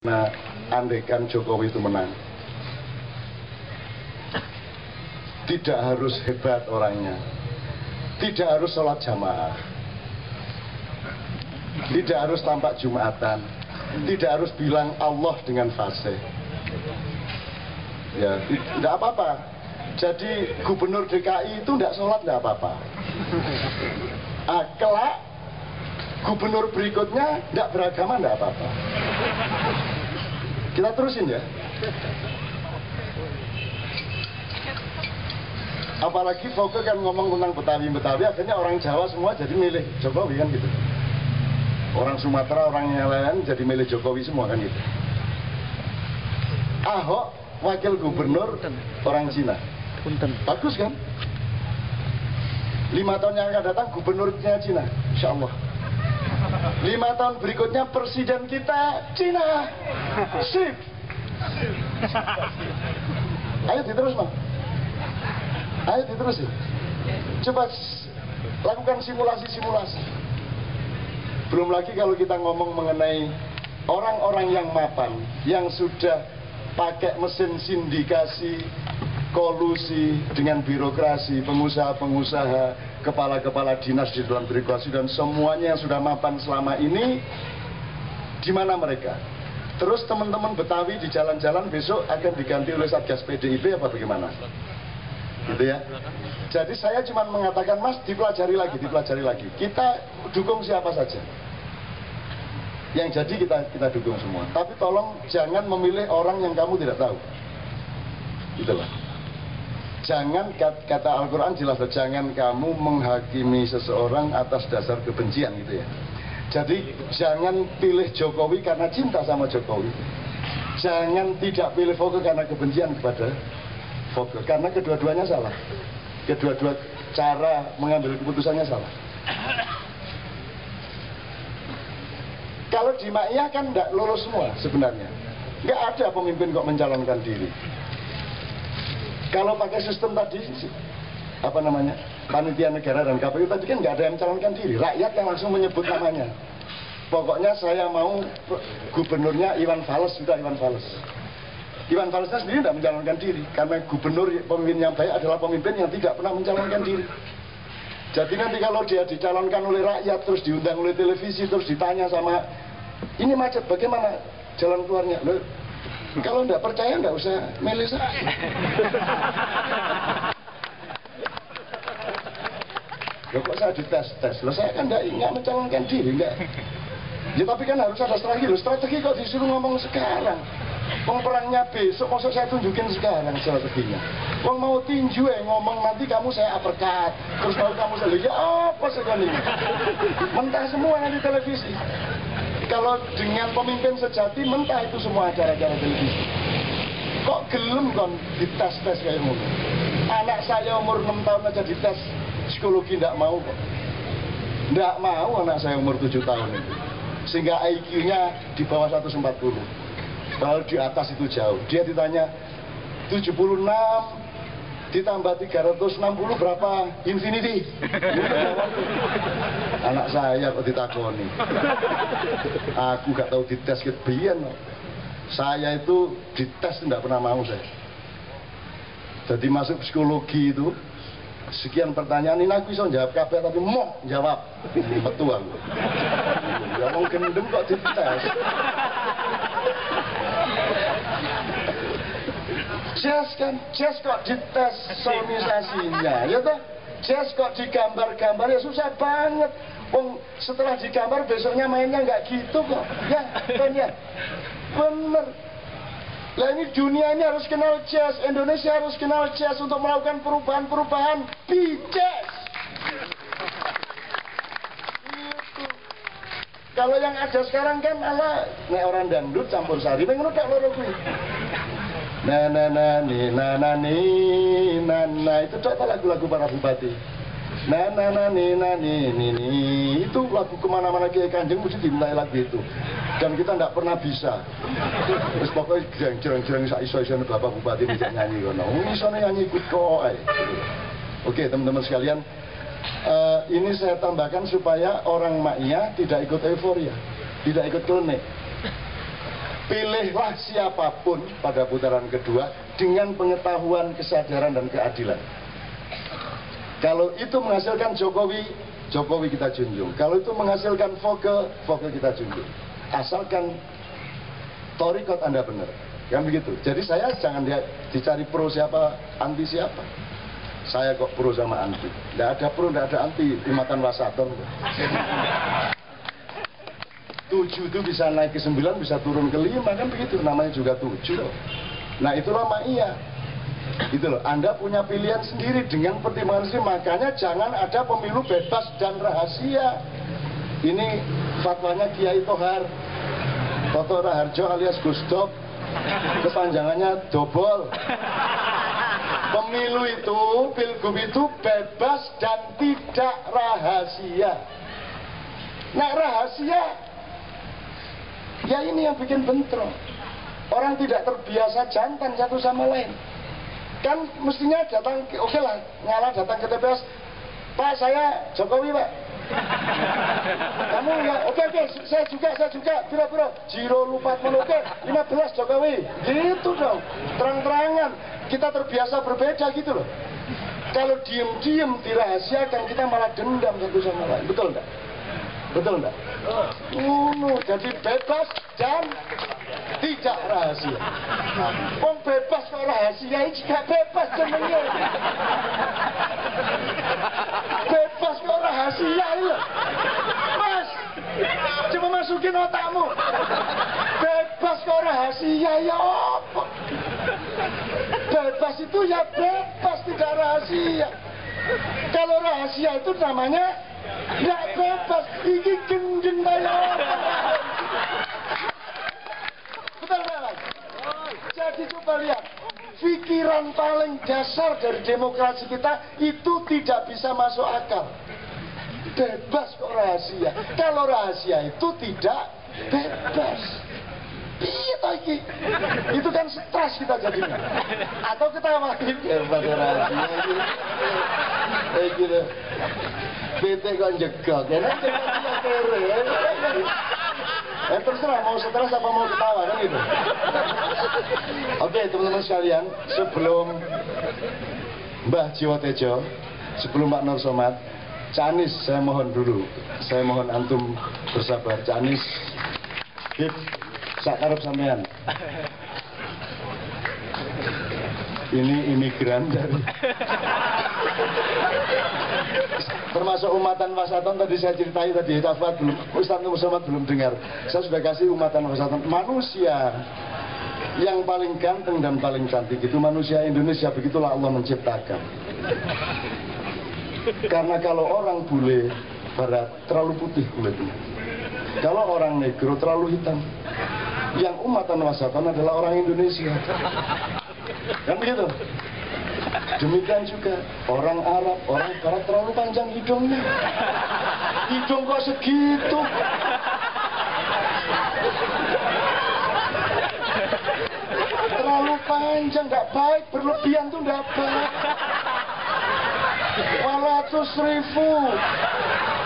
Nah, andaikan Jokowi itu menang, tidak harus hebat orangnya, tidak harus sholat jamaah, tidak harus tampak Jumatan, tidak harus bilang Allah dengan fasih. Ya, tidak apa-apa. Jadi gubernur DKI itu tidak sholat, tidak apa-apa. Kelak gubernur berikutnya tidak beragama, tidak apa-apa. Kita terusin ya. Apalagi Foke kan ngomong tentang Betawi, akhirnya orang Jawa semua jadi milih Jokowi kan gitu. Orang Sumatera, orang yang lain jadi milih Jokowi semua kan gitu. Ahok wakil gubernur orang Cina. Bagus kan? 5 tahun yang akan datang gubernurnya Cina, insya Allah. 5 tahun berikutnya presiden kita Cina. Sip. Ayo diterus Bang. Ayo diterusin. Coba lakukan simulasi-simulasi. Belum lagi kalau kita ngomong mengenai orang-orang yang mapan, yang sudah pakai mesin sindikasi, kolusi dengan birokrasi, pengusaha-pengusaha, kepala-kepala dinas di dalam birokrasi, dan semuanya yang sudah mapan selama ini, di mana mereka? Terus teman-teman Betawi di jalan-jalan besok akan diganti oleh Satgas PDIP apa bagaimana? Gitu ya. Jadi saya cuma mengatakan, Mas, dipelajari lagi. Kita dukung siapa saja. Yang jadi kita dukung semua. Tapi tolong jangan memilih orang yang kamu tidak tahu. Itulah. Jangan, kata Al-Quran jelas, jangan kamu menghakimi seseorang atas dasar kebencian gitu ya. Jadi jangan pilih Jokowi karena cinta sama Jokowi. Jangan tidak pilih Foke karena kebencian kepada Foke, karena kedua-duanya salah. Kedua-dua cara mengambil keputusannya salah. Kalau di Ma'iyah kan tidak lolos semua sebenarnya. Nggak ada pemimpin kok mencalonkan diri. Kalau pakai sistem tadi, apa namanya, panitia negara dan KPU tadi kan nggak ada yang mencalonkan diri. Rakyat yang langsung menyebut namanya. Pokoknya saya mau gubernurnya Iwan Fals, sudah Iwan Fals. Iwan Falsnya sendiri tidak mencalonkan diri, karena gubernur pemimpin yang baik adalah pemimpin yang tidak pernah mencalonkan diri. Jadi nanti kalau dia dicalonkan oleh rakyat, terus diundang oleh televisi, terus ditanya sama, ini macet, bagaimana jalan keluarnya? Loh, kalau tidak percaya tidak usah milih saya. Loh, kok saya dites-tes? Loh, saya kan tidak mencalonkan diri, enggak. Ya tapi kan harus ada strategi. Loh, strategi kok disuruh ngomong sekarang? Perangnya besok, maksud saya tunjukin sekarang strateginya. Wong mau tinju ngomong, nanti kamu saya uppercut, terus baru kamu saya, ya apa sekali ini? Mentah semua yang di televisi. Kalau dengan pemimpin sejati, mentah itu semua acara-acara televisi. Kok gelem kon dites-tes kayak ngono? Anak saya umur 6 tahun aja dites psikologi, tidak mau kok. Tidak mau anak saya umur 7 tahun itu. Sehingga IQ-nya di bawah 140. Kalau di atas itu jauh. Dia ditanya 76 ditambah 360 berapa infinity? Anak saya kok ditakoni. Aku gak tahu dites kebiyen. Saya itu dites tidak pernah mau saya. Jadi masuk psikologi itu sekian pertanyaan ini aku bisa jawab kabeh tapi mau jawab betul aku. Ya mau gendeng kok dites. Jazz kok dites sonisasinya, ya toh? Jazz kok digambar-gambar, ya susah banget. Setelah digambar besoknya mainnya nggak gitu kok, ya kan ya? Bener. Lah ini dunia ini harus kenal jazz, Indonesia harus kenal jazz untuk melakukan perubahan-perubahan di jazz. Gitu. Kalau yang ada sekarang kan ala nek orang dangdut campur sari, pengen udah loro kuwi. Nah itu contoh lagu-lagu para bupati. Itu lagu kemana-mana Kiai Kanjeng mesti dimulai lagu itu. Dan kita tidak pernah bisa. Terus pokoknya jerang-jerang iso-iso bapak bupati bisa nyanyi kono. Iso nyanyi ikut kok. Oke teman-teman sekalian, ini saya tambahkan supaya orang Ma'iyah tidak ikut euforia, tidak ikut klenik. pilihlah siapapun pada putaran kedua dengan pengetahuan, kesadaran, dan keadilan. Kalau itu menghasilkan Jokowi, Jokowi kita junjung. Kalau itu menghasilkan Foke, Foke kita junjung. Asalkan torikot Anda benar, kan begitu. Jadi saya jangan dicari pro siapa, anti siapa. Saya kok pro sama anti. Tidak ada pro, tidak ada anti. Umatan wasaton. 7 itu bisa naik ke 9, bisa turun ke 5, kan begitu. Namanya juga 7 loh. Nah itulah ma'iyah. Gitu loh, Anda punya pilihan sendiri dengan pertimbangan sendiri. Makanya jangan ada pemilu bebas dan rahasia. Ini fatwanya Kiai Tohar Toto Raharjo alias Gusdok, kepanjangannya dobol. Pemilu itu, pilgub itu bebas dan tidak rahasia. Nah rahasia, ya ini yang bikin bentrok. Orang tidak terbiasa jantan satu sama lain. Kan mestinya datang, oke lah, ngalah datang ke TPS. Pak, saya Jokowi, Pak. Kamu ya, oke, saya juga, biro, Jiro lupa oke, 15 Jokowi. Gitu dong, terang-terangan. Kita terbiasa berbeda gitu loh. Kalau diem-diem dirahasiakan, kita malah dendam satu sama lain. Betul enggak? Betul enggak? Jadi bebas dan tidak rahasia. Wong bebas kok rahasia, ini gak bebas jenenge. Bebas kok rahasia ini. Mas, coba masukin otakmu. Bebas kok rahasia, ya apa? Bebas itu ya bebas, tidak rahasia. Kalau rahasia itu namanya nggak bebas, ini gendeng kayak betul nggak? Jadi coba lihat, pikiran paling dasar dari demokrasi kita itu tidak bisa masuk akal. Bebas kok rahasia. Kalau rahasia itu tidak bebas. Iya lagi. Itu kan stres kita jadinya. Atau ketawa bebas rahasia gitu. PT kok jegok, ya nanti terserah mau stres apa mau ketawa kan gitu. Oke teman-teman sekalian, sebelum Mbah Jiwo Tejo, sebelum Pak Nur Somad, Canis saya mohon dulu, saya mohon antum bersabar. Canis, hip, sakarep sampean. Ini imigran dari termasuk umatan wasaton tadi saya ceritai tadi, Tafat belum, Ustaz Nur Somad belum dengar. Saya sudah kasih umatan wasaton. Manusia yang paling ganteng dan paling cantik itu manusia Indonesia, begitulah Allah menciptakan. Karena kalau orang bule barat terlalu putih kulitnya, kalau orang negro terlalu hitam. Yang umatan wasaton adalah orang Indonesia. Kan begitu? Demikian juga orang Arab, orang Barat terlalu panjang hidungnya. Hidung kok segitu? Terlalu panjang, nggak baik. Berlebihan tuh nggak baik. 200.000.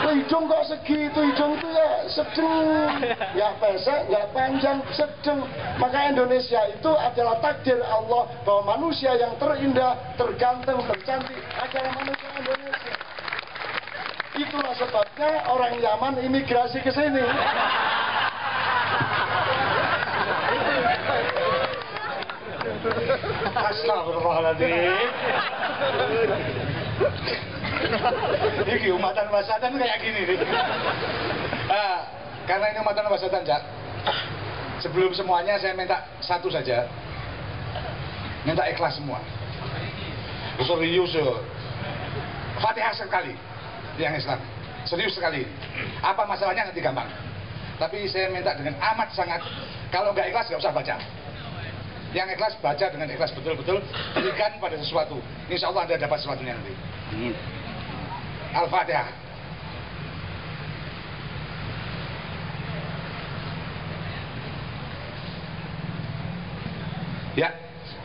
Hidung kok segitu? Hidung itu ya sedang, nggak pesek, nggak panjang, sedang. Maka Indonesia itu adalah takdir Allah bahwa manusia yang terindah, terganteng, tercantik adalah manusia Indonesia. Itulah sebabnya orang Yaman imigrasi ke sini. Astagfirullahaladzim. Ini umatan wasatan kayak gini nih. Karena ini umatan wasatan, Cak. Sebelum semuanya saya minta satu saja. Minta ikhlas semua. Serius. Fatihah sekali yang Islam. Serius sekali. Apa masalahnya nanti gampang. Tapi saya minta dengan amat sangat, kalau nggak ikhlas nggak usah baca. Yang ikhlas baca dengan ikhlas betul-betul, berikan pada sesuatu. Insya Allah Anda dapat sesuatunya nanti. Al-Fatihah. Ya,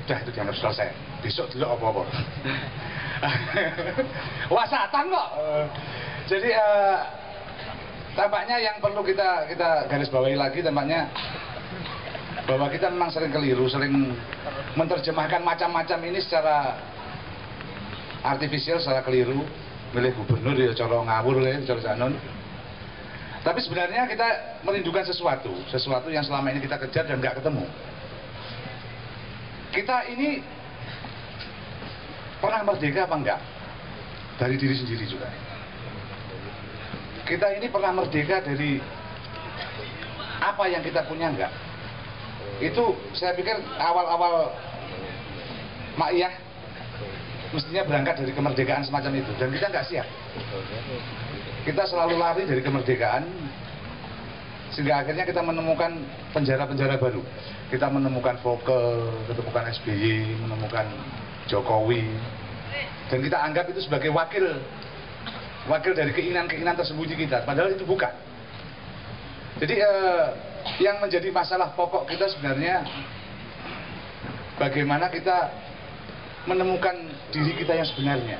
udah itu dianggap selesai. Besok dulu apa-apa. Wasatan kok. Jadi tampaknya yang perlu kita garis bawahi lagi tampaknya bahwa kita memang sering keliru, sering menerjemahkan macam-macam ini secara artifisial, secara keliru. Milih gubernur ya cara ngawur ya, cara sanon. Tapi sebenarnya kita merindukan sesuatu yang selama ini kita kejar dan nggak ketemu. Kita ini pernah merdeka apa enggak? Dari diri sendiri juga. Kita ini pernah merdeka dari apa yang kita punya enggak? Itu saya pikir awal-awal Ma'iyah mestinya berangkat dari kemerdekaan semacam itu, dan kita nggak siap. Kita selalu lari dari kemerdekaan, sehingga akhirnya kita menemukan penjara-penjara baru. Kita menemukan Volker, menemukan SBY, menemukan Jokowi, dan kita anggap itu sebagai wakil dari keinginan-keinginan tersembunyi kita, padahal itu bukan. Jadi yang menjadi masalah pokok kita sebenarnya bagaimana kita menemukan diri kita yang sebenarnya.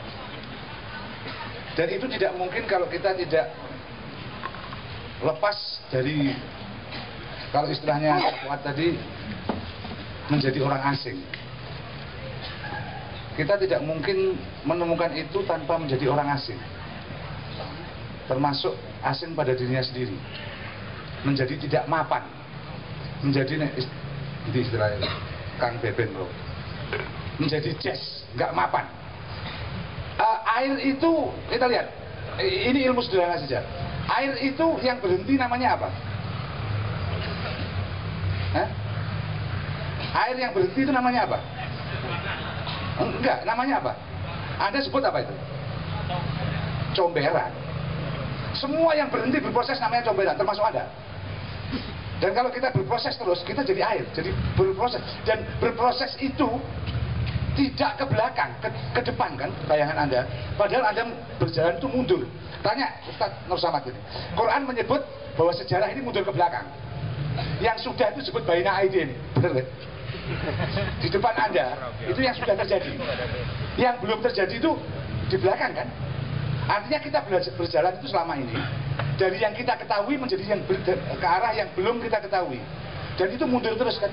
Dan itu tidak mungkin kalau kita tidak lepas dari, kalau istilahnya kuat tadi, menjadi orang asing. Kita tidak mungkin menemukan itu tanpa menjadi orang asing, termasuk asing pada dirinya sendiri, menjadi tidak mapan, menjadi ini istilahnya Kang Beben bro, menjadi jazz, nggak mapan. Air itu, kita lihat, ini ilmu sederhana saja. Air itu yang berhenti namanya apa? Hah? Air yang berhenti itu namanya apa? Enggak, namanya apa? Anda sebut apa itu? Comberan. Semua yang berhenti berproses namanya comberan, termasuk Anda. Dan kalau kita berproses terus, kita jadi air, jadi berproses. Dan berproses itu tidak ke belakang, ke depan kan, bayangan Anda. Padahal Anda berjalan itu mundur. Tanya Ustaz Nur Samad ini. Quran menyebut bahwa sejarah ini mundur ke belakang. Yang sudah itu disebut baina aidin, benar kan? Di depan Anda, itu yang sudah terjadi. Yang belum terjadi itu di belakang kan? Artinya kita berjalan itu selama ini dari yang kita ketahui menjadi yang ke arah yang belum kita ketahui. Dan itu mundur terus kan?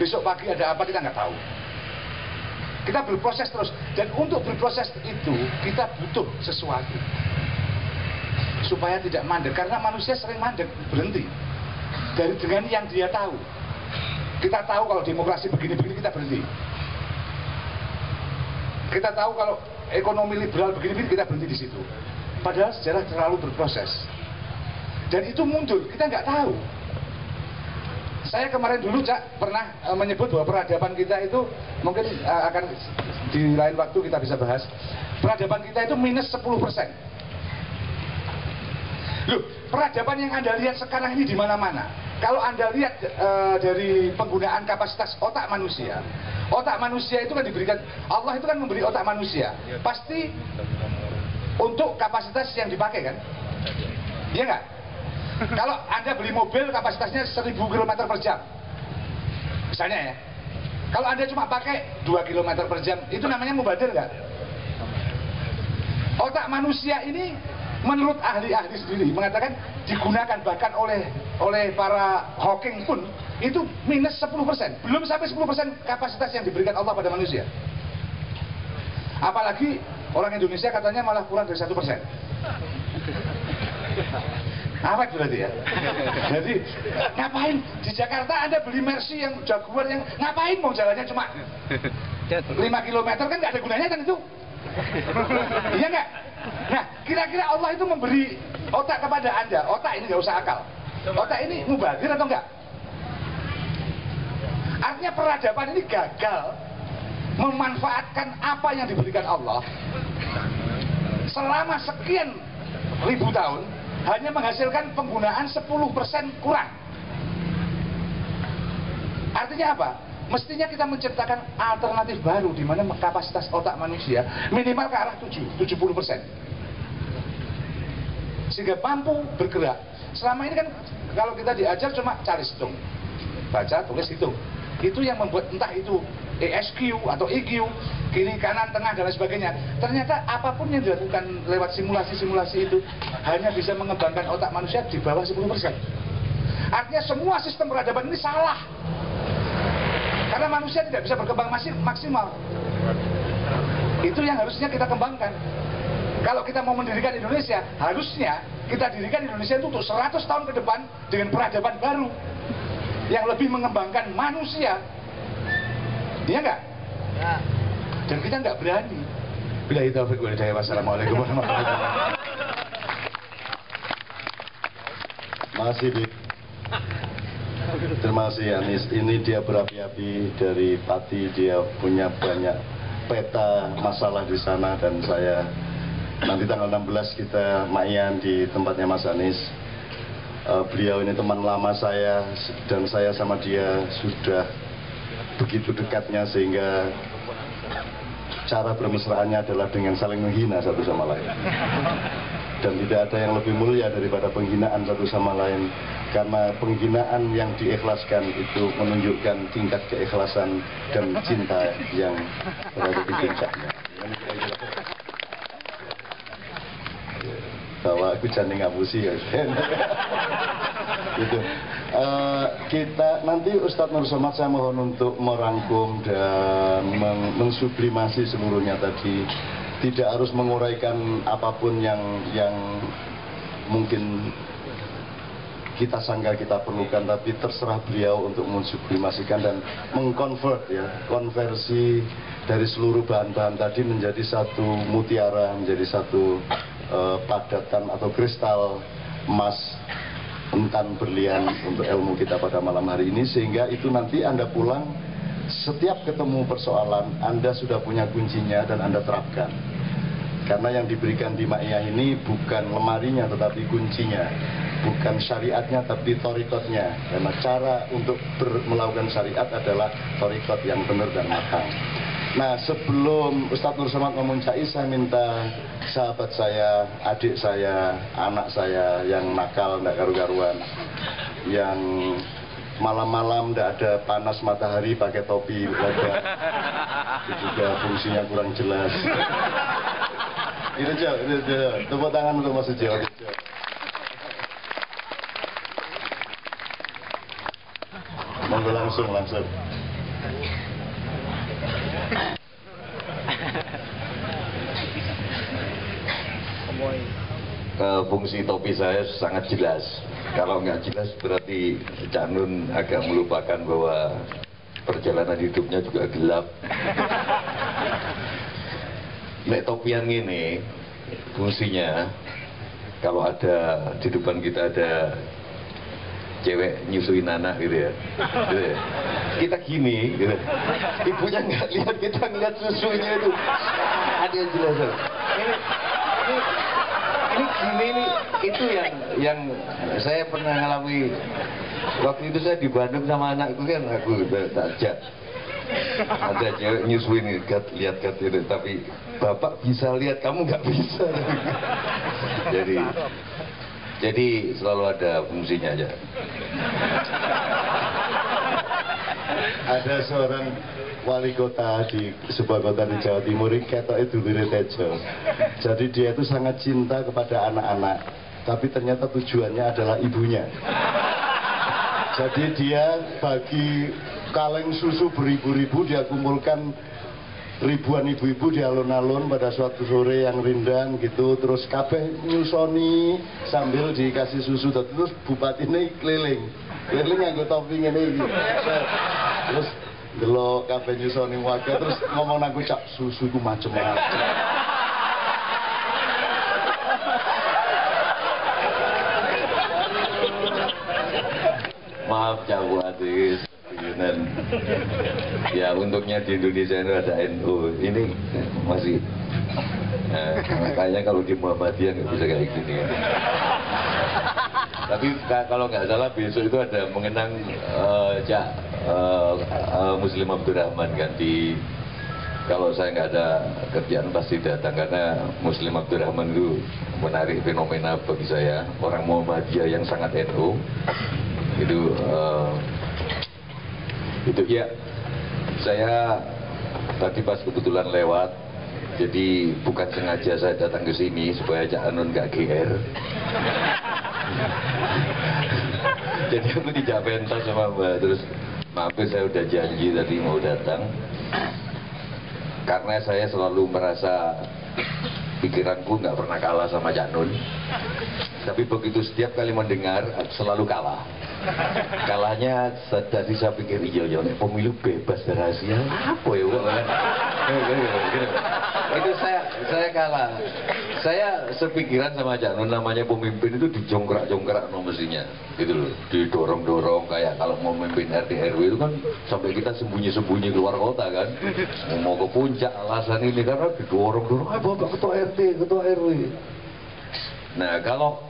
Besok pagi ada apa kita nggak tahu. Kita berproses terus, dan untuk berproses itu kita butuh sesuatu supaya tidak mandek, karena manusia sering mandek, berhenti dengan yang dia tahu. Kita tahu kalau demokrasi begini-begini, kita berhenti. Kita tahu kalau ekonomi liberal begini-begini, kita berhenti di situ. Padahal sejarah terlalu berproses, dan itu mundur, kita nggak tahu. Saya kemarin dulu Cak pernah menyebut bahwa peradaban kita itu mungkin akan di lain waktu kita bisa bahas. Peradaban kita itu minus 10%. Loh, peradaban yang Anda lihat sekarang ini di mana-mana. Kalau Anda lihat dari penggunaan kapasitas otak manusia itu kan diberikan, Allah itu kan memberi otak manusia. Pasti untuk kapasitas yang dipakai kan? Iya nggak? Kalau Anda beli mobil kapasitasnya 1000 km per jam misalnya ya, kalau Anda cuma pakai 2 km per jam, itu namanya mubazir nggak? Otak manusia ini menurut ahli-ahli sendiri mengatakan digunakan bahkan oleh para Hawking pun itu minus 10%, belum sampai 10% kapasitas yang diberikan Allah pada manusia. Apalagi orang Indonesia katanya malah kurang dari 1%. Awet berarti ya. Jadi ngapain di Jakarta Anda beli Mercy yang Jaguar yang ngapain, mau jalannya cuma 5 km kan nggak ada gunanya kan itu. Iya nggak? Nah kira-kira Allah itu memberi otak kepada Anda, otak ini nggak usah akal, otak ini mubazir atau enggak? Artinya peradaban ini gagal memanfaatkan apa yang diberikan Allah selama sekian ribu tahun, hanya menghasilkan penggunaan 10% kurang. Artinya apa? Mestinya kita menciptakan alternatif baru di mana kapasitas otak manusia minimal ke arah 70%. Sehingga mampu bergerak. Selama ini kan kalau kita diajar cuma cari hitung, baca, tulis, hitung. Itu yang membuat entah itu ESQ atau EQ, kiri, kanan, tengah, dan lain sebagainya. Ternyata apapun yang dilakukan lewat simulasi-simulasi itu hanya bisa mengembangkan otak manusia di bawah 10%. Artinya semua sistem peradaban ini salah. Karena manusia tidak bisa berkembang maksimal. Itu yang harusnya kita kembangkan. Kalau kita mau mendirikan Indonesia, harusnya kita dirikan Indonesia itu untuk 100 tahun ke depan dengan peradaban baru yang lebih mengembangkan manusia. Iya nggak? Ya. Dan kita nggak berani. Bila itu wassalamualaikum warahmatullahi wabarakatuh. Masih di. Terima kasih Anies. Ini dia berapi-api dari Pati, dia punya banyak peta masalah di sana, dan saya nanti tanggal 16 kita mayan di tempatnya Mas Anies. Beliau ini teman lama saya, dan saya sama dia sudah begitu dekatnya sehingga cara bermesraannya adalah dengan saling menghina satu sama lain. Dan tidak ada yang lebih mulia daripada penghinaan satu sama lain, karena penghinaan yang diikhlaskan itu menunjukkan tingkat keikhlasan dan cinta yang berada di puncaknya. Bahwa aku jadi ngapusi ya. Gitu. Kita nanti Ustadz Nur Somad saya mohon untuk merangkum dan mensublimasi seluruhnya tadi. Tidak harus menguraikan apapun yang mungkin kita sangka kita perlukan, tapi terserah beliau untuk mensublimasikan dan mengkonvert ya, konversi dari seluruh bahan-bahan tadi menjadi satu mutiara, menjadi satu padatan atau kristal emas entan berlian untuk ilmu kita pada malam hari ini, sehingga itu nanti Anda pulang setiap ketemu persoalan Anda sudah punya kuncinya dan Anda terapkan. Karena yang diberikan di Ma'iyah ini bukan lemarinya tetapi kuncinya, bukan syariatnya tapi torikotnya. Karena cara untuk melakukan syariat adalah torikot yang benar dan matang. Nah, sebelum Ustadz Nur Somad memuncai, saya minta sahabat saya, adik saya, anak saya yang nakal, tidak karu-karuan, yang malam-malam tidak ada panas matahari pakai topi lebar, itu juga fungsinya kurang jelas. Itu Jo, tepuk tangan untuk Mas Jo. Monggo langsung. Fungsi topi saya sangat jelas. Kalau nggak jelas berarti Cak Nun agak melupakan bahwa perjalanan hidupnya juga gelap. Nek topian ini fungsinya, kalau ada di depan kita ada cewek nyusuin anak gitu ya, kita gini gitu. Ibunya nggak lihat, kita ngeliat susunya itu ada yang jelas. Ini gini nih, itu yang saya pernah ngalami waktu itu. Saya di Bandung sama anakku kan, aku takjak ada cewek nyusuin, lihat itu, tapi bapak bisa lihat, kamu nggak bisa. Jadi selalu ada fungsinya aja. Ada seorang wali kota di sebuah kota di Jawa Timur, ketoknya dulure Tejo. Jadi dia itu sangat cinta kepada anak-anak, tapi ternyata tujuannya adalah ibunya. Jadi dia bagi kaleng susu beribu-ribu, dia kumpulkan ribuan ibu-ibu di alun-alun pada suatu sore yang rindang gitu, terus kabeh nyusoni sambil dikasih susu. Terus bupati ini keliling nganggo topi ngene iki. Terus delok kabeh nyusoni warga, terus ngomong nang Cak, susu ku macem-macem. Maaf Cak Buatis, ya untungnya di Indonesia ini ada NU, ini masih kayaknya kalau di Muhammadiyah nggak bisa kayak gini ya. Tapi kalau nggak salah besok itu ada mengenang Cak Muslim Abdurrahman kan, kalau saya nggak ada kerjaan pasti datang, karena Muslim Abdurrahman itu menarik fenomena bagi saya, orang Muhammadiyah yang sangat NU. Itu ya, saya tadi pas kebetulan lewat, jadi bukan sengaja saya datang ke sini supaya Cak Anun nggak GR. Jadi aku tidak pentas sama Mbak. Terus maaf saya udah janji tadi mau datang. Karena saya selalu merasa pikiranku nggak pernah kalah sama Cak Nun. Tapi begitu setiap kali mendengar selalu kalah. Kalahnya tadi saya pikir iya pemilu bebas rahasia apa ya kan? Itu saya kalah. Saya sepikiran sama Cak Nun, namanya pemimpin itu dijongkrak-jongkrak mestinya gitu loh, didorong-dorong kayak kalau mau memimpin RT RW itu kan sampai kita sembunyi-sembunyi keluar kota kan, mau ke puncak alasan ini karena didorong-dorong, Bapak ketua RT, ketua RW. Nah kalau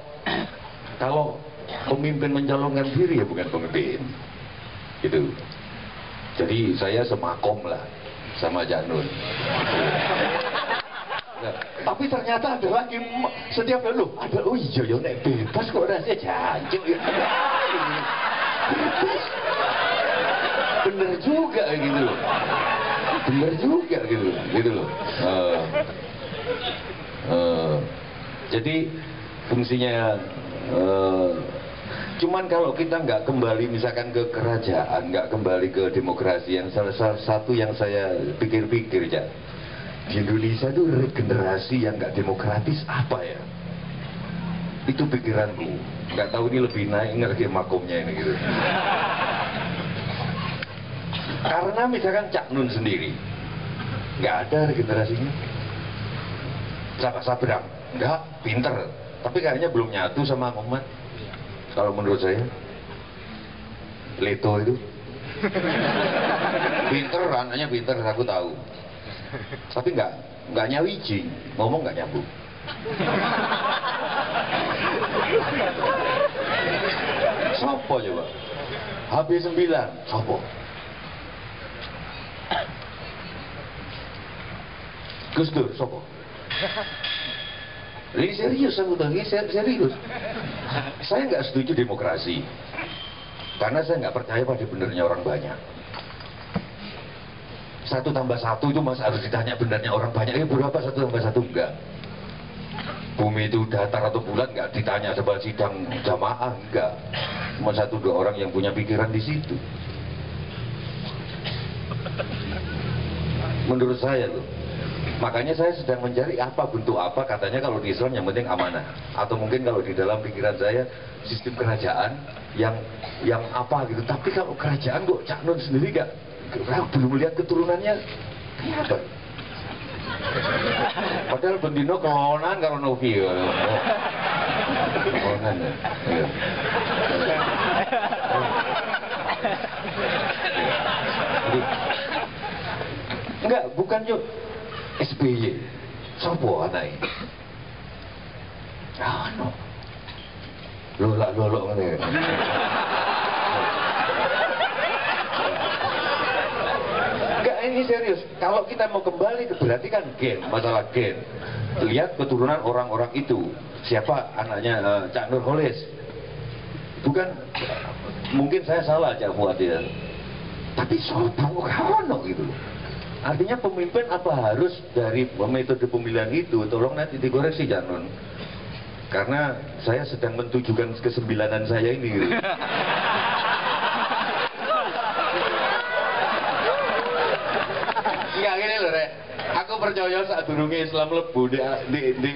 pemimpin mencalonkan diri ya bukan pemimpin gitu. Jadi saya semakom lah sama Cak Nun. Nah, tapi ternyata ada lagi setiap lalu ada oh iya ya nek bebas kok rasanya jancuk ya. Bebas. Bener juga gitu loh. Bener juga gitu loh. Jadi fungsinya cuman kalau kita nggak kembali misalkan ke kerajaan, nggak kembali ke demokrasi, yang salah satu yang saya pikir-pikir ya, di Indonesia itu regenerasi yang nggak demokratis apa ya? Itu pikiranku. Nggak tahu ini lebih naik ngerti makomnya ini gitu. Karena misalkan Cak Nun sendiri nggak ada regenerasinya. Sabrang, nggak pinter, tapi kayaknya belum nyatu sama umat. Kalau menurut saya, Leto itu pinter, anaknya pinter, aku tahu. Tapi nggak nyawiji, ngomong nggak nyambung. Sopo coba? HB9, sopo? Gus Dur, sopo? Ini serius aku tadi, serius. Saya nggak setuju demokrasi, karena saya nggak percaya pada benernya orang banyak. 1 tambah 1 itu mas harus ditanya benernya orang banyak. Berapa 1 tambah 1 enggak? Bumi itu datar atau bulat nggak ditanya sebab sidang jamaah enggak. Cuma 1-2 orang yang punya pikiran di situ. Menurut saya loh. Makanya saya sedang mencari apa bentuk apa, katanya kalau di Islam yang penting amanah, atau mungkin kalau di dalam pikiran saya sistem kerajaan yang apa gitu. Tapi kalau kerajaan kok Cak Nun sendiri gak belum lihat keturunannya kenapa? Padahal bendino kelonan kalau Novi kelonan ya. Enggak, bukan yuk SBY, sopo anaknya? Ah no, lolak ngene. Enggak, ini serius. Kalau kita mau kembali ke berarti kan gen, masalah gen. Lihat keturunan orang-orang itu. Siapa anaknya Cak Nurholis? Bukan, mungkin saya salah Cak Fuad ya. Tapi sopo kaono gitu. Artinya pemimpin apa harus dari metode pemilihan itu? Tolong nanti dikoreksi Cak Nun. Karena saya sedang mentujukan kesembilanan saya ini. Enggak gini loh Rek. Aku percaya saat durungnya Islam lebu di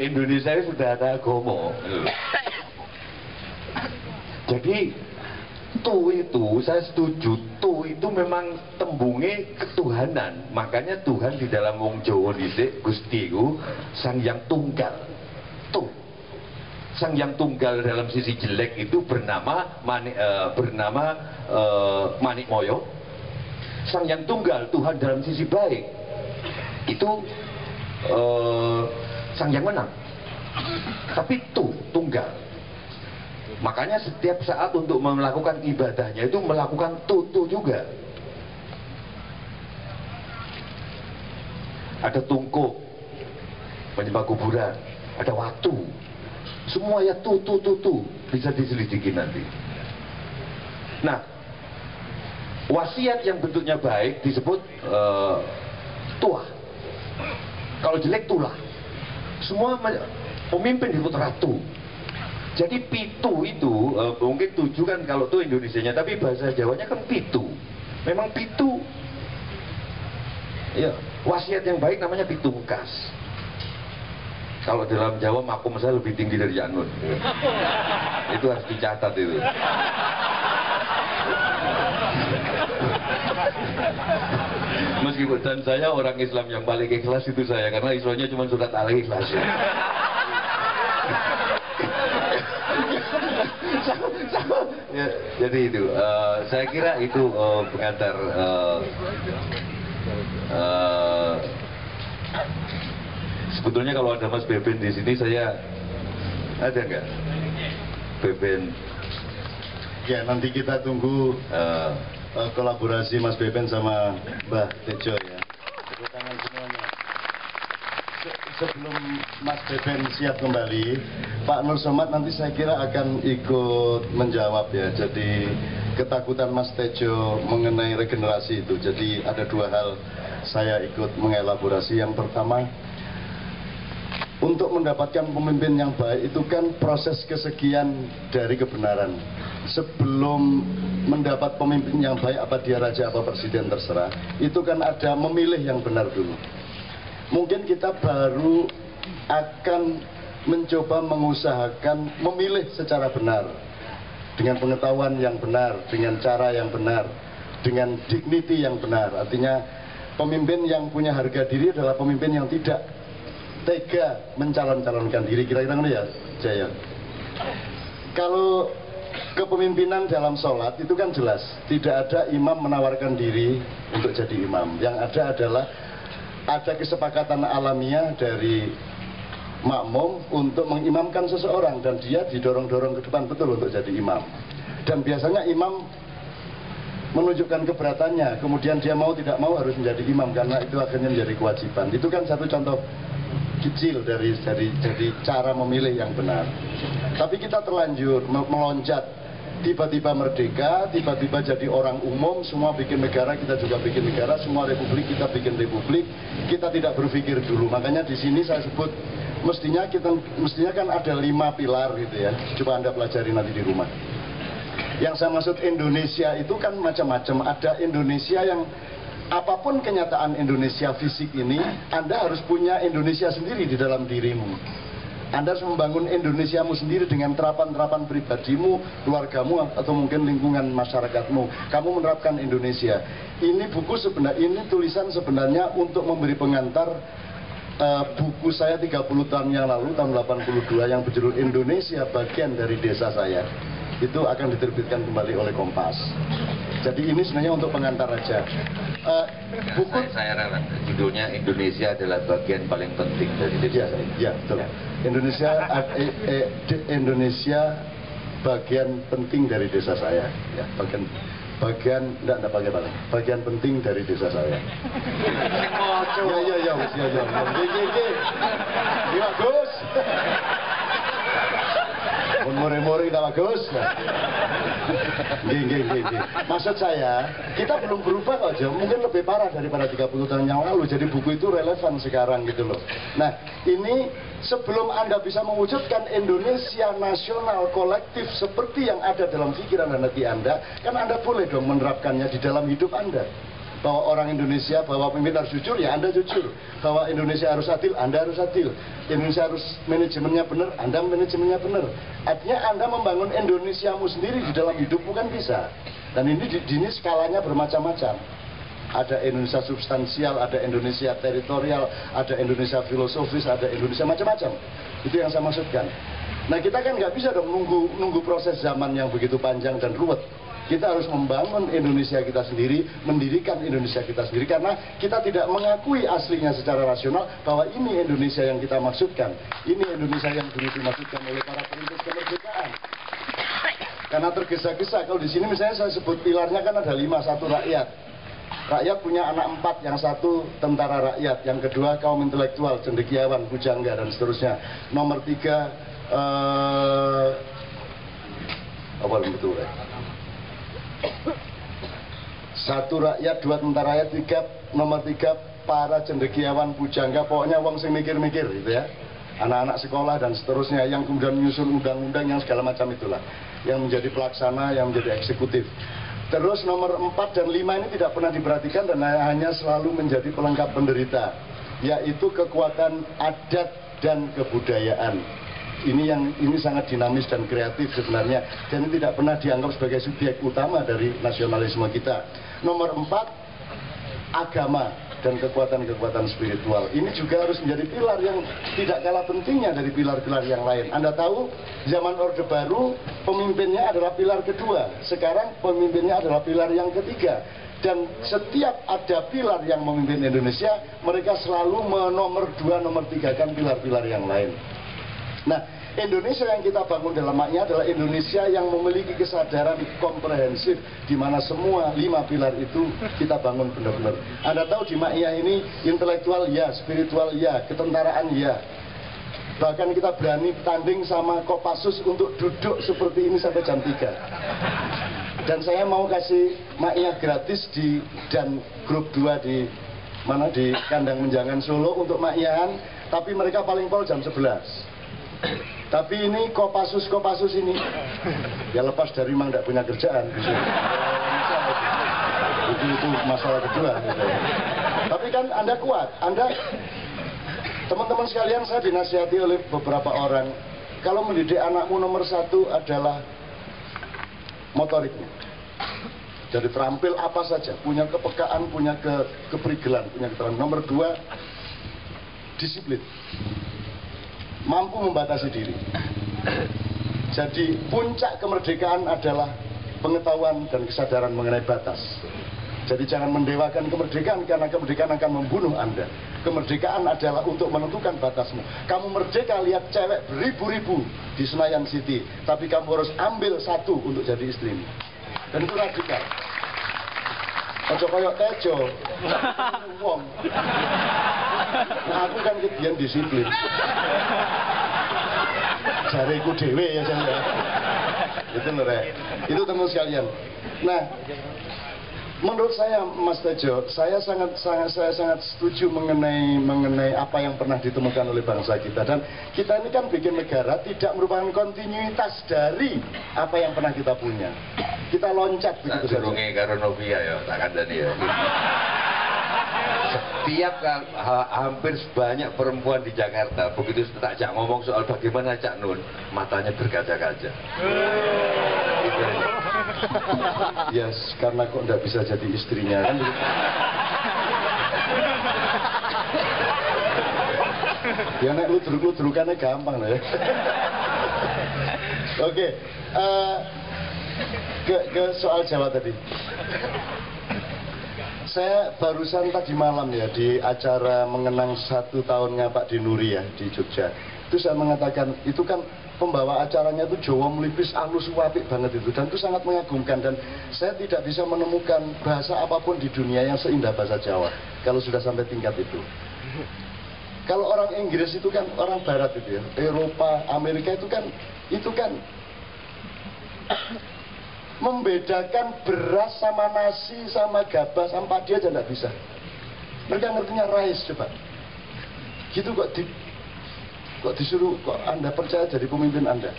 Indonesia sudah ada agama. Jadi itu saya setuju, itu memang tembunge ketuhanan. Makanya Tuhan di dalam wong Jawa dhisik Gusti iku Sang Yang Tunggal. Sang Yang Tunggal dalam sisi jelek itu bernama Manik Moyo. Sang Yang Tunggal Tuhan dalam sisi baik itu Sang Yang Menang. Tapi tunggal. Makanya setiap saat untuk melakukan ibadahnya itu melakukan tutu juga. Ada tungku menyembah kuburan, ada waktu, semua ya tutu bisa diselidiki nanti. Nah, wasiat yang bentuknya baik disebut tuah. Kalau jelek tulah. Semua pemimpin disebut ratu. Jadi pitu itu mungkin 7 kan kalau tuh Indonesianya, tapi bahasa Jawanya kan pitu. Memang pitu. Ya, wasiat yang baik namanya pitungkas. Kalau dalam Jawa makom saya lebih tinggi dari Janun. Itu harus dicatat itu. Meskipun dan saya orang Islam yang paling ikhlas itu saya, karena Islamnya cuma surat Al-Ikhlas. Ya, jadi itu, saya kira itu pengantar sebetulnya kalau ada Mas Beben di sini, saya ada nggak Beben? Ya, nanti kita tunggu kolaborasi Mas Beben sama Mbah Tejo ya. Tepuk tangan semuanya. Sebelum Mas Beben siap kembali, Pak Nur Somad nanti saya kira akan ikut menjawab ya. Jadi ketakutan Mas Tejo mengenai regenerasi itu. Jadi ada 2 hal saya ikut mengelaborasi. Yang pertama, untuk mendapatkan pemimpin yang baik itu kan proses kesekian dari kebenaran. Sebelum mendapat pemimpin yang baik, apa dia raja apa presiden terserah, itu kan ada memilih yang benar dulu. Mungkin kita baru akan mencoba mengusahakan memilih secara benar, dengan pengetahuan yang benar, dengan cara yang benar, dengan dignity yang benar. Artinya pemimpin yang punya harga diri adalah pemimpin yang tidak tega mencalon-calonkan diri. Kira-kira ini ya, Jaya. Kalau kepemimpinan dalam sholat itu kan jelas, tidak ada imam menawarkan diri untuk jadi imam. Yang ada adalah ada kesepakatan alamiah dari makmum untuk mengimamkan seseorang, dan dia didorong-dorong ke depan betul untuk jadi imam. Dan biasanya imam menunjukkan keberatannya, kemudian dia mau tidak mau harus menjadi imam karena itu akhirnya menjadi kewajiban. Itu kan satu contoh kecil dari cara memilih yang benar. Tapi kita terlanjur meloncat, tiba-tiba merdeka, tiba-tiba jadi orang umum, semua bikin negara, kita juga bikin negara, semua republik, kita bikin republik. Kita tidak berpikir dulu. Makanya di sini saya sebut mestinya kan ada 5 pilar gitu ya. Coba Anda pelajari nanti di rumah. Yang saya maksud Indonesia itu kan macam-macam. Ada Indonesia yang apapun kenyataan Indonesia fisik ini, Anda harus punya Indonesia sendiri di dalam dirimu. Anda harus membangun Indonesiamu sendiri dengan terapan-terapan pribadimu, keluargamu, atau mungkin lingkungan masyarakatmu. Kamu menerapkan Indonesia. Ini buku sebenarnya, ini tulisan sebenarnya untuk memberi pengantar buku saya 30 tahun yang lalu, tahun 82, yang berjudul Indonesia Bagian dari Desa Saya. Itu akan diterbitkan kembali oleh Kompas. Jadi ini sebenarnya untuk pengantar aja. Buku saya ralat, judulnya Indonesia adalah bagian paling penting dari desa saya. Ya, betul. Indonesia bagian penting dari desa saya. Ya, bagian penting dari desa saya. Ya. Iya, Gus. Mori-mori tak bagus. Maksud saya, kita belum berubah kok, Jo. Mungkin lebih parah daripada 30 tahun yang lalu. Jadi buku itu relevan sekarang gitu loh. Nah, ini sebelum Anda bisa mewujudkan Indonesia nasional kolektif seperti yang ada dalam pikiran dan hati Anda, kan Anda boleh dong menerapkannya di dalam hidup Anda. Bahwa orang Indonesia, bahwa pemimpin harus jujur, ya Anda jujur. Bahwa Indonesia harus adil, Anda harus adil. Indonesia harus manajemennya benar, Anda manajemennya benar. Artinya Anda membangun Indonesiamu sendiri di dalam hidupmu kan bisa. Dan ini skalanya bermacam-macam. Ada Indonesia substansial, ada Indonesia teritorial, ada Indonesia filosofis, ada Indonesia macam-macam. Itu yang saya maksudkan. Nah, kita kan nggak bisa dong nunggu proses zaman yang begitu panjang dan ruwet. Kita harus membangun Indonesia kita sendiri, mendirikan Indonesia kita sendiri, karena kita tidak mengakui aslinya secara rasional bahwa ini Indonesia yang kita maksudkan. Ini Indonesia yang dulu dimaksudkan oleh para perintis kemerdekaan. Karena tergesa-gesa, kalau di sini misalnya saya sebut pilarnya kan ada 5, 1 rakyat. Rakyat punya anak 4, yang 1 tentara rakyat, yang kedua kaum intelektual, cendekiawan, pujangga, dan seterusnya. Nomor 3, apa betul ya? 1 rakyat, 2 tentara rakyat, 3 nomor 3 para cendekiawan, pujangga, pokoknya wong sing mikir-mikir gitu ya. anak-anak sekolah dan seterusnya, yang kemudian menyusun undang-undang yang segala macam itulah, yang menjadi pelaksana, yang menjadi eksekutif. Terus nomor 4 dan 5 ini tidak pernah diperhatikan dan hanya selalu menjadi pelengkap penderita, yaitu kekuatan adat dan kebudayaan. Ini sangat dinamis dan kreatif sebenarnya, dan ini tidak pernah dianggap sebagai subjek utama dari nasionalisme kita. Nomor 4, agama dan kekuatan-kekuatan spiritual. Ini juga harus menjadi pilar yang tidak kalah pentingnya dari pilar-pilar yang lain. Anda tahu, zaman Orde Baru pemimpinnya adalah pilar kedua, sekarang pemimpinnya adalah pilar yang ketiga. Dan setiap ada pilar yang memimpin Indonesia, mereka selalu menomor 2, nomor 3 kan pilar-pilar yang lain. Nah, Indonesia yang kita bangun dalam maknya adalah Indonesia yang memiliki kesadaran komprehensif, di mana semua 5 pilar itu kita bangun benar-benar. Anda tahu di maknya ini intelektual ya, spiritual ya, ketentaraan ya. Bahkan kita berani tanding sama Kopassus untuk duduk seperti ini sampai jam 3. Dan saya mau kasih maknya gratis dan grup 2 di Kandang Menjangan Solo untuk maknyaan, tapi mereka paling pol jam 11. Tapi ini Kopassus ini ya lepas dari memang tidak punya kerjaan itu masalah kedua gitu. Tapi kan Anda kuat, teman-teman sekalian, saya dinasihati oleh beberapa orang, kalau mendidik anakmu nomor 1 adalah motoriknya. Jadi terampil apa saja, punya kepekaan, punya keprigelan, punya keterampilan. Nomor 2, disiplin, mampu membatasi diri. Jadi puncak kemerdekaan adalah pengetahuan dan kesadaran mengenai batas. Jadi jangan mendewakan kemerdekaan, karena kemerdekaan akan membunuh Anda. Kemerdekaan adalah untuk menentukan batasmu. Kamu merdeka lihat cewek beribu-ribu di Senayan City, tapi kamu harus ambil 1 untuk jadi istrimu. Dan itu radikal. Ojo koyok tejo, wong. Nah, aku kan kebian disiplin. Jariku dewe ya saya. Itu loh, Rek. Itu teman sekalian. Nah, menurut saya Mas Tejo, saya sangat setuju mengenai apa yang pernah ditemukan oleh bangsa kita. Dan kita ini kan bikin negara tidak merupakan kontinuitas dari apa yang pernah kita punya. Kita loncat begitu saja. Karo Novia ya, tak kandani ya. Setiap hampir sebanyak perempuan di Jakarta, begitu tak Cak ngomong soal bagaimana Cak Nun, matanya berkaca-kaca. Yes, karena kok nggak bisa jadi istrinya kan? Ya nek ludruk-ludrukannya gampang lah ya. Oke, ke soal Jawa tadi. Saya barusan tadi malam ya di acara mengenang 1 tahunnya Pak Dinuri ya di Jogja. Itu saya mengatakan, itu kan pembawa acaranya itu Jawa melipis, alus, apik banget itu, dan itu sangat mengagumkan. Dan saya tidak bisa menemukan bahasa apapun di dunia yang seindah bahasa Jawa kalau sudah sampai tingkat itu. Kalau orang Inggris itu kan orang Barat itu ya, Eropa, Amerika itu kan membedakan beras sama nasi sama gabah sama padi aja nggak bisa. Mereka ngertinya rice coba. Gitu kok disuruh, kok Anda percaya jadi pemimpin Anda?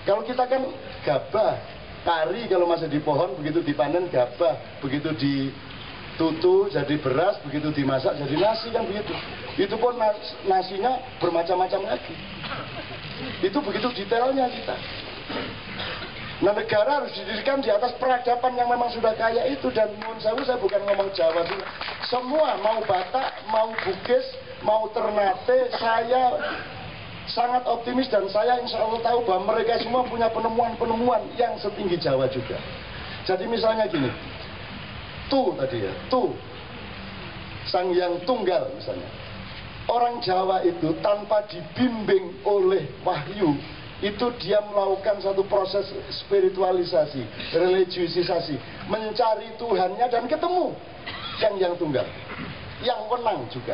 Kalau kita kan gabah, pari kalau masih di pohon, begitu dipanen gabah, begitu ditutu jadi beras, begitu dimasak jadi nasi kan begitu. Itu pun nasinya bermacam-macam lagi. Itu begitu detailnya kita. Nah, negara harus didirikan di atas peradaban yang memang sudah kaya itu. Dan menurut saya bukan ngomong Jawa sih. Semua, mau Batak, mau Bugis, mau Ternate, saya sangat optimis dan saya insya Allah tahu bahwa mereka semua punya penemuan-penemuan yang setinggi Jawa juga. Jadi misalnya gini, tadi ya, Sang Hyang Tunggal misalnya. Orang Jawa itu tanpa dibimbing oleh wahyu, itu dia melakukan satu proses spiritualisasi, religiusisasi, mencari Tuhannya dan ketemu Sang Hyang Tunggal, yang menang juga.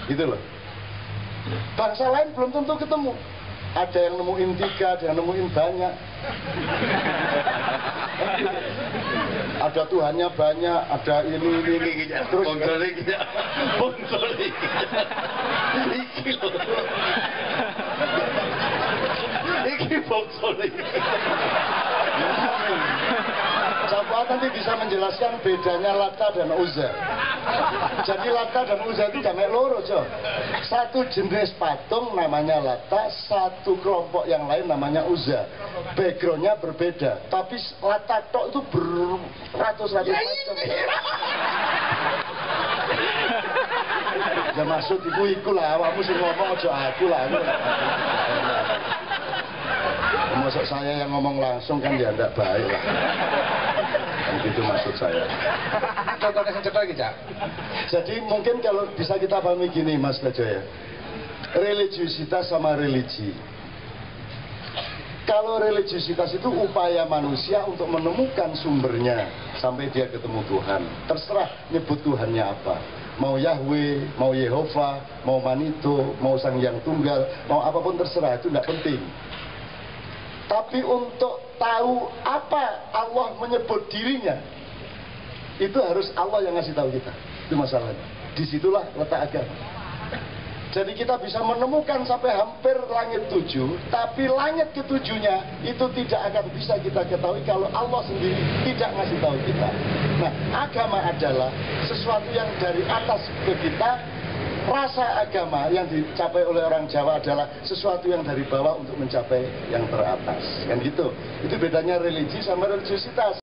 Gitu loh. Bangsa lain belum tentu ketemu. Ada yang nemuin 3, ada yang nemuin banyak. ada Tuhannya banyak, ada ini. Terus Bonsol iki. Iki lho. Iki bonsol iki. Sahabat nanti bisa menjelaskan bedanya Lata dan Uzza. Jadi Lata dan Uzza itu jamek loro, Jo. Satu jenis patung namanya Lata, satu kelompok yang lain namanya Uzza. Backgroundnya berbeda, tapi Lata tok itu beratus-ratus macam. Ya maksud iku lah, awakmu sing ngomong aja aku lah. Maksud saya yang ngomong langsung kan ya enggak baik lah. Itu maksud saya. Contohnya sing cetok iki, Cak. Jadi mungkin kalau bisa kita pahami gini Mas Tejo ya. Religiusitas sama religi. Kalau religiusitas itu upaya manusia untuk menemukan sumbernya sampai dia ketemu Tuhan. Terserah nyebut Tuhannya apa. Mau Yahweh, mau Yehova, mau Manito, mau Sang Yang Tunggal, mau apapun terserah, itu tidak penting. Tapi untuk tahu apa Allah menyebut dirinya, itu harus Allah yang ngasih tahu kita. Itu masalahnya. Disitulah letak agama. Jadi kita bisa menemukan sampai hampir langit 7, tapi langit ketujuhnya itu tidak akan bisa kita ketahui kalau Allah sendiri tidak ngasih tahu kita. Nah, agama adalah sesuatu yang dari atas ke kita. Rasa agama yang dicapai oleh orang Jawa adalah sesuatu yang dari bawah untuk mencapai yang teratas. Kan gitu. Itu bedanya religi sama religiusitas.